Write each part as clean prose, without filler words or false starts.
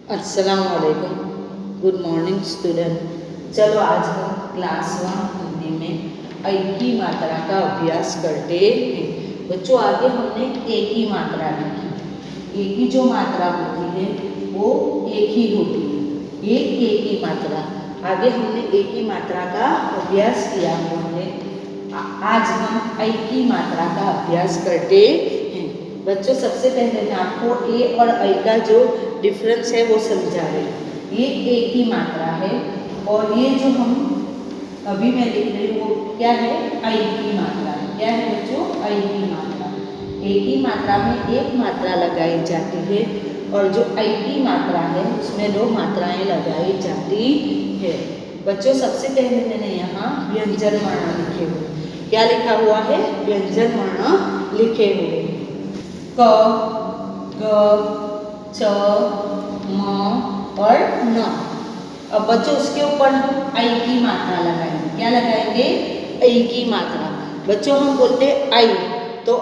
अस्सलाम वालेकुम। Good morning student. चलो आज हम क्लास 1 हिंदी में ऐ की मात्रा का अभ्यास करते हैं। बच्चों आगे हमने ए की मात्रा लिखी। ए की जो मात्रा होती है वो एक ही होती है, एक ए की मात्रा। आगे हमने ए की मात्रा का अभ्यास किया हुआ है। आज हम ऐ की मात्रा का अभ्यास करते हैं। बच्चों सबसे पहले मैं आपको ए और ऐ का जो डिफरेंस है वो समझा रहे हैं। ये ए की मात्रा है और ये जो हम अभी मैं लिख रही हूँ वो क्या है, ऐ की मात्रा है। क्या है बच्चों, ऐ की मात्रा। ए की मात्रा में एक मात्रा लगाई जाती है और जो ऐ की मात्रा है उसमें दो मात्राएं लगाई जाती है। बच्चों सबसे पहले मैंने यहाँ व्यंजन वर्ण लिखे हुए। क्या लिखा हुआ है, व्यंजन वर्ण लिखे हुए। क, ग, च, म और न। अब बच्चों उसके ऊपर हम ऐ की मात्रा लगाएंगे। क्या लगाएंगे, ऐ की मात्रा। बच्चों हम बोलते ऐ तो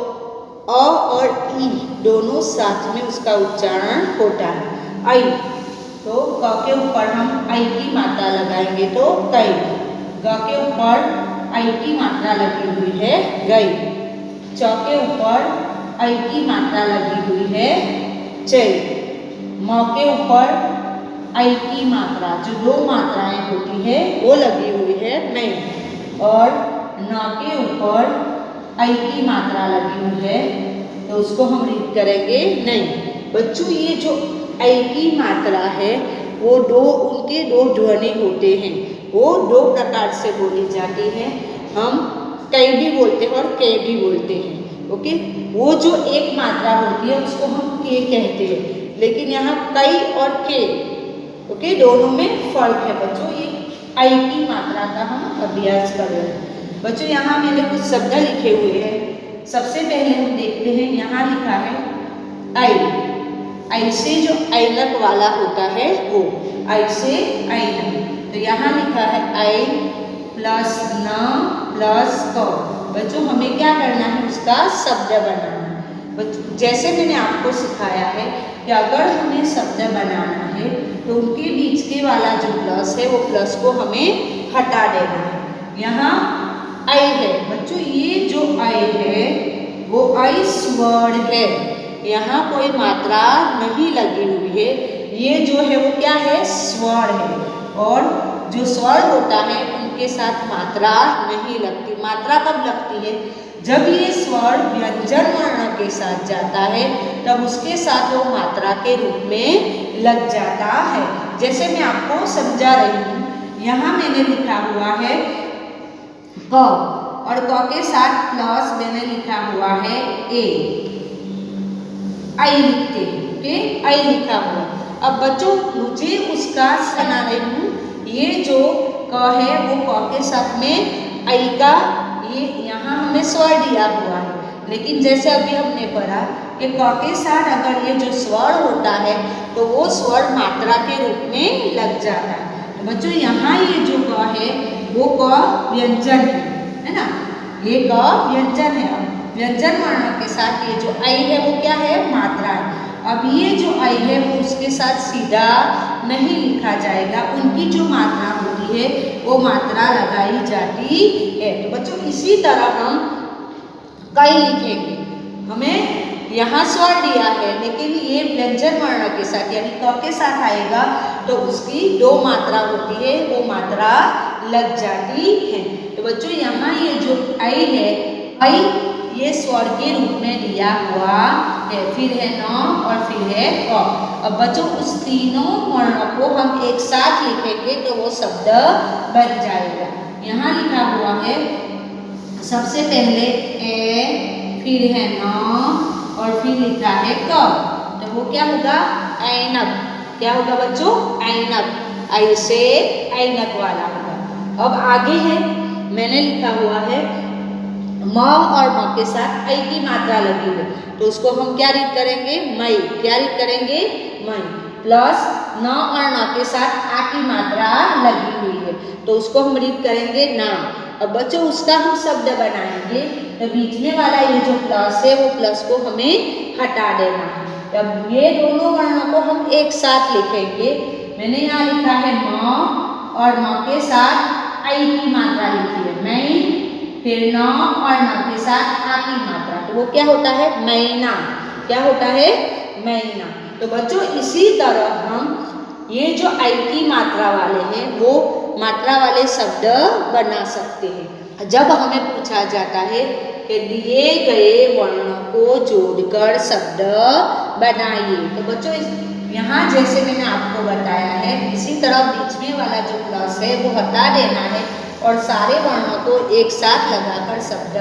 अ और ई दोनों साथ में उसका उच्चारण होता है, ऐ। तो क के ऊपर हम ऐ की मात्रा लगाएंगे तो कै। ग के ऊपर ऐ की मात्रा लगी हुई है, गई। च के ऊपर ऐ की मात्रा लगी हुई है, चै। म के ऊपर ऐ की मात्रा जो दो मात्राएं होती है वो लगी हुई है, मैं। और न के ऊपर ऐ की मात्रा लगी हुई है तो उसको हम रीड करेंगे नहीं। बच्चों ये जो ऐ की मात्रा है वो उनके दो ध्वनि होते हैं। वो दो प्रकार से बोली जाती है। हम कै भी बोलते हैं और कै भी बोलते हैं। ओके, वो जो एक मात्रा होती है उसको हम के कहते हैं, लेकिन यहाँ कै और के, ओके, दोनों में फर्क है। बच्चों ये ऐ की मात्रा का हम अभ्यास कर रहे हैं। बच्चों यहाँ मैंने कुछ शब्द लिखे हुए हैं। सबसे पहले हम देखते हैं, यहाँ लिखा है ऐ। ऐसे जो ऐनक वाला होता है वो, ऐसे ऐनक। तो यहाँ लिखा है ऐ प्लस न प्लस क। बच्चों हमें क्या करना है, उसका शब्द बनाना है। जैसे मैंने आपको सिखाया है कि अगर हमें शब्द बनाना है तो उनके बीच के वाला जो प्लस है वो प्लस को हमें हटा देना है। यहाँ ऐ है बच्चों, ये जो ऐ है वो ऐ स्वर है। यहाँ कोई मात्रा नहीं लगी हुई है। ये जो है वो क्या है, स्वर है। और जो स्वर होता है उनके साथ मात्रा नहीं लगती। मात्रा कब लगती है, जब ये स्वर व्यंजन वर्ण के साथ जाता है तब उसके साथ वो मात्रा के रूप में लग जाता है। जैसे मैं आपको समझा रही हूँ, यहाँ मैंने लिखा हुआ है क और क के साथ प्लस मैंने लिखा हुआ है ए, ऐ लिखते हैं। ओके, ऐ लिखा हुआ। अब बच्चों मुझे उसका बना रही हूँ। ये जो क है वो क के साथ में ऐ का ये यहाँ हमें स्वर दिया हुआ है, लेकिन जैसे अभी हमने पढ़ा कि क के साथ अगर ये जो स्वर होता है तो वो स्वर मात्रा के रूप में लग जाता है। तो बच्चों यहाँ ये जो क है वो क व्यंजन है ना, ये क व्यंजन है। व्यंजन वर्ण के साथ ये जो ऐ है वो क्या है, मात्रा है। अब ये जो ऐ है वो उसके साथ सीधा नहीं लिखा जाएगा, उनकी जो मात्रा होती है वो मात्रा लगाई जाती है। तो बच्चों इसी तरह हम कै लिखेंगे। हमें यहाँ स्वर दिया है लेकिन ये व्यंजन वर्ण के साथ यानी क के साथ आएगा तो उसकी दो मात्रा होती है, वो मात्रा लग जाती है। तो बच्चों यहाँ ये जो ऐ है, ऐ ये स्वर के रूप में दिया हुआ है, फिर है न और फिर है क। अब बच्चों उस तीनों वर्णों को हम एक साथ लिखेंगे तो वो शब्द बन जाएगा। यहाँ लिखा हुआ है सबसे पहले ए, फिर है न और फिर लिखा है क। तो वो क्या होगा, ऐनक। क्या होगा बच्चों, ऐनक। ऐसे ऐनक वाला होगा। अब आगे है, मैंने लिखा हुआ है म और म के साथ ऐ की मात्रा लगी है तो उसको हम क्या रीड करेंगे, मई। क्या रीड करेंगे, मई। प्लस न और न के साथ आ की मात्रा लगी हुई है तो उसको हम रीड करेंगे ना। अब बच्चों उसका हम शब्द बनाएंगे तो बीच में वाला ये जो प्लस है वो प्लस को हमें हटा देना है। अब ये दोनों वर्णों को हम एक साथ लिखेंगे। मैंने यहाँ लिखा है म और म के साथ आई की मात्रा लिखी है मैं, फिर न और न के साथ आ की मात्रा, तो वो क्या होता है महीना। क्या होता है महीना। तो बच्चों इसी तरह हम ये जो आई की मात्रा वाले हैं वो मात्रा वाले शब्द बना सकते हैं। जब हमें पूछा जाता है कि दिए गए वर्णों को जोड़कर शब्द बनाइए, तो बच्चों यहाँ जैसे मैंने आपको बताया है इसी तरह बीच में वाला जो प्लस है वो हटा देना है और सारे वर्णों को एक साथ लगाकर शब्द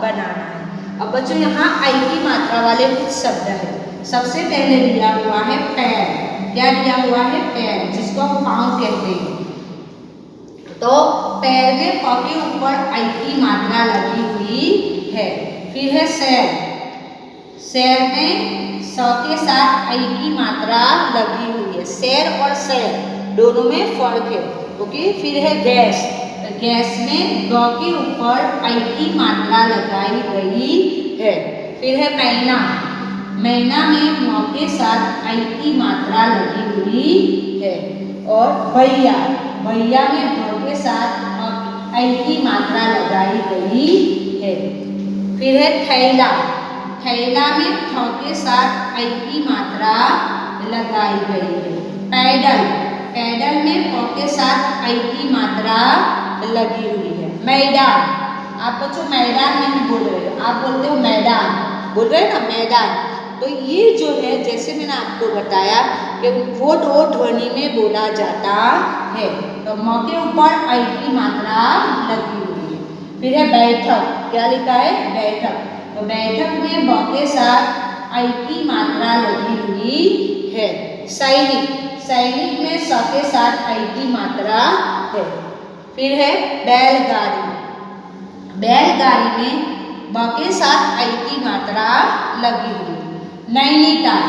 बनाना है। अब बच्चों यहाँ आई की मात्रा वाले कुछ शब्द हैं। सबसे पहले दिया हुआ है पैर। क्या दिया हुआ है पैर, जिसको हम पाँव कहते हैं। तो पैर में प के ऊपर आई की मात्रा लगी हुई है। फिर है शैर। शैर में स के साथ आई की मात्रा लगी हुई है। शैर और शैर दोनों में फर्क है। ओके। फिर है गैस। गैस में ग के ऊपर आई की मात्रा लगाई गई है। फिर है महीना। महीना में म के साथ आई की मात्रा लगी हुई है। और भैया। भैया में भ के साथ आई की मात्रा लगाई गई है। फिर है थैला। थैला में थ के साथ आई की मात्रा लगाई गई है। पैडल। पैडल में प के साथ आई की मात्रा लगी हुई है। मैदान। आप बच्चों मैदान नहीं बोल रहे हो, आप बोलते हो मैदान, बोल रहे हो ना मैदान। तो ये जो है जैसे मैंने आपको बताया कि वो दो ध्वनि में बोला जाता है। तो म के ऊपर आई की मात्रा लगी हुई है। फिर है बैठक। क्या लिखा है बैठक। तो बैठक में ब के साथ आई की मात्रा लगी हुई है। सैनिक। सैनिक में स के साथ आई की मात्रा है। फिर है बैलगाड़ी। बैलगाड़ी में ब के साथ आई की मात्रा लगी हुई है। नैनीताल।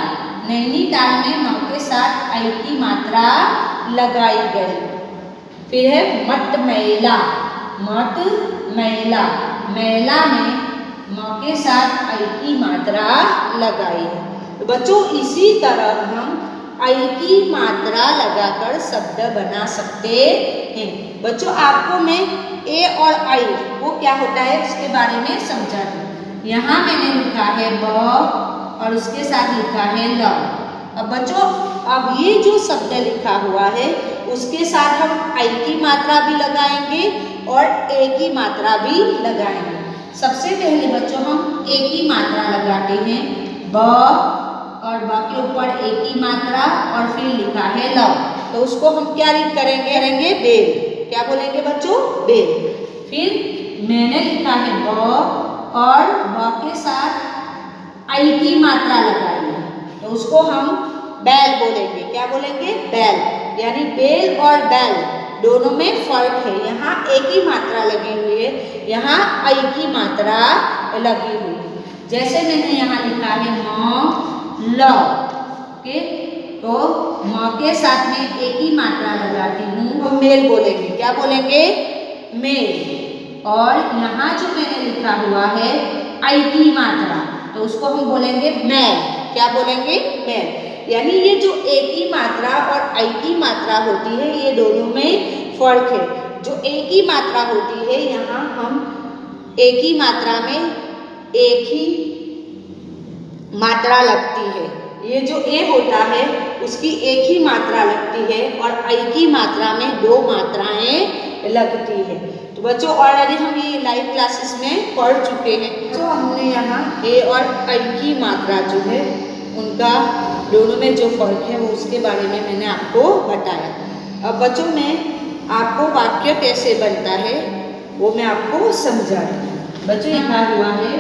नैनीताल में म के साथ आई की मात्रा लगाई गई। फिर है मट मैला। मट मैला। मैला में म के साथ आई की मात्रा लगाई है। तो बच्चों इसी तरह हम आई की मात्रा लगाकर शब्द बना सकते हैं। बच्चों आपको मैं ए और आई वो क्या होता है इसके बारे में समझा दूँ। यहाँ मैंने लिखा है ब और उसके साथ लिखा है ल। अब बच्चों अब ये जो शब्द लिखा हुआ है उसके साथ हम आई की मात्रा भी लगाएंगे और ए की मात्रा भी लगाएंगे। सबसे पहले बच्चों हम ए की मात्रा लगाते हैं ब और ब के ऊपर ए की मात्रा और फिर लिखा है ल। तो उसको हम क्या रीड करेंगे बेल। क्या बोलेंगे बच्चों बेल। फिर मैंने लिखा है ब और ब के साथ आई की मात्रा लगाई है तो उसको हम बैल बोलेंगे। क्या बोलेंगे बैल। यानी बेल और बैल दोनों में फर्क है। यहाँ ए की मात्रा लगी हुई है, यहाँ आई की मात्रा लगी हुई है। जैसे मैंने यहाँ लिखा है म ल। ओके। तो म के साथ में ए की मात्रा लगाती हूँ तो मेल बोलेंगे। क्या बोलेंगे मेल। और यहाँ जो मैंने लिखा हुआ है आई की मात्रा तो उसको हम बोलेंगे मैल। क्या बोलेंगे मैल। यानी ये जो ए की मात्रा और आई की मात्रा होती है ये दोनों में फर्क है। जो ए की मात्रा होती है यहाँ हम ए की मात्रा में एक ही मात्रा लगती है। ये जो ए होता है उसकी एक ही मात्रा लगती है और आई की मात्रा में दो मात्राएं लगती है। तो बच्चों ऑलरेडी हम ये लाइव क्लासेस में पढ़ चुके हैं। तो हमने यहाँ ए और आई की मात्रा जो है उनका दोनों में जो फर्क है वो उसके बारे में मैंने आपको बताया। अब बच्चों में आपको वाक्य कैसे बनता है वो मैं आपको समझा रही हूँ। बच्चों लिखा हुआ है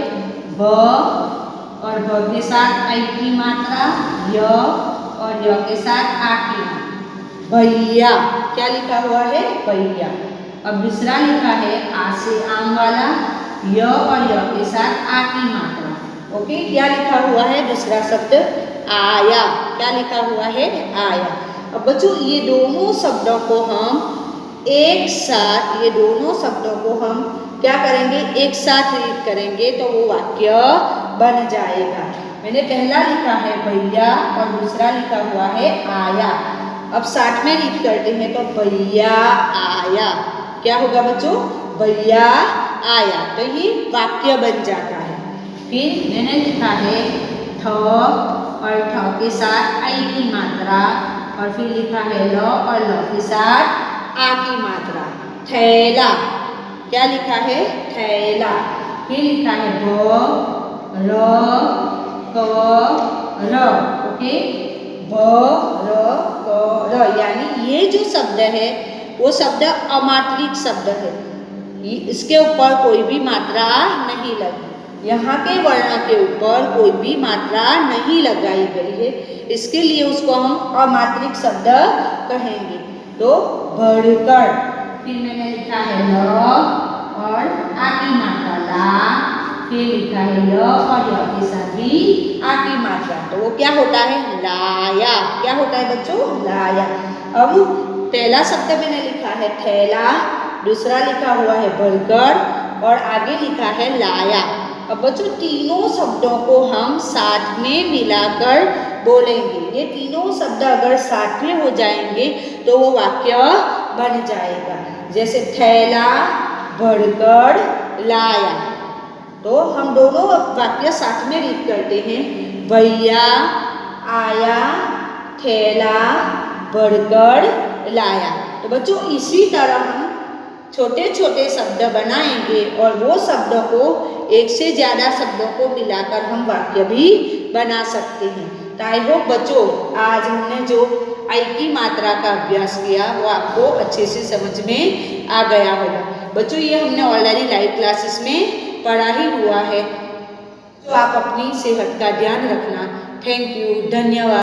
ब और ब के साथ आई की मात्रा य और य के साथ आ की मात्रा भैया। क्या लिखा हुआ है भैया। अब दूसरा लिखा है आ से आम वाला य और य के साथ आ की मात्रा। ओके। क्या लिखा हुआ है दूसरा शब्द आया। क्या लिखा हुआ है आया। अब बच्चों ये दोनों शब्दों को हम एक साथ ये दोनों शब्दों को हम क्या करेंगे एक साथ रीड करेंगे तो वो वाक्य बन जाएगा। मैंने पहला लिखा है भैया और दूसरा लिखा हुआ है आया। अब साथ में रीड करते हैं तो भैया आया, क्या होगा बच्चों? भैया आया। तो ये वाक्य बन जाता है। फिर मैंने लिखा है ठ और ठ के साथ आई की मात्रा, और फिर लिखा है ल और ल के साथ आ की मात्रा, थैला। क्या लिखा है? थैला। फिर लिखा है ब र क र, ओके, ब र क र, यानी ये जो शब्द है वो शब्द अमात्रिक शब्द है, इसके ऊपर कोई भी मात्रा नहीं लगी, यहाँ के वर्ण के ऊपर कोई भी मात्रा नहीं लगाई गई है, इसके लिए उसको हम अमात्रिक शब्द कहेंगे। तो बढ़कर। फिर मैंने लिखा है ल और आ की मात्रा ला, फिर लिखा है य और य के साथ भी आ की मात्रा, तो वो क्या होता है? लाया। क्या होता है बच्चों? लाया। अब पहला शब्द मैंने लिखा है थैला, दूसरा लिखा हुआ है बढ़कर और आगे लिखा है लाया। अब बच्चों तीनों शब्दों को हम साथ में मिलाकर बोलेंगे। ये तीनों शब्द अगर साथ में हो जाएंगे तो वो वाक्य बन जाएगा। जैसे थैला, बढ़कर, लाया। तो हम दोनों वाक्य साथ में रीड करते हैं। भैया आया, थैला, बढ़कर, लाया। तो बच्चों इसी तरह हम छोटे छोटे शब्द बनाएंगे और वो शब्दों को एक से ज़्यादा शब्दों को मिलाकर हम वाक्य भी बना सकते हैं। तो आई होप बच्चों आज हमने जो आई की मात्रा का अभ्यास किया वो आपको अच्छे से समझ में आ गया होगा। बच्चों ये हमने ऑलरेडी लाइव क्लासेस में पढ़ा ही हुआ है। तो आप अपनी सेहत का ध्यान रखना। थैंक यू, धन्यवाद।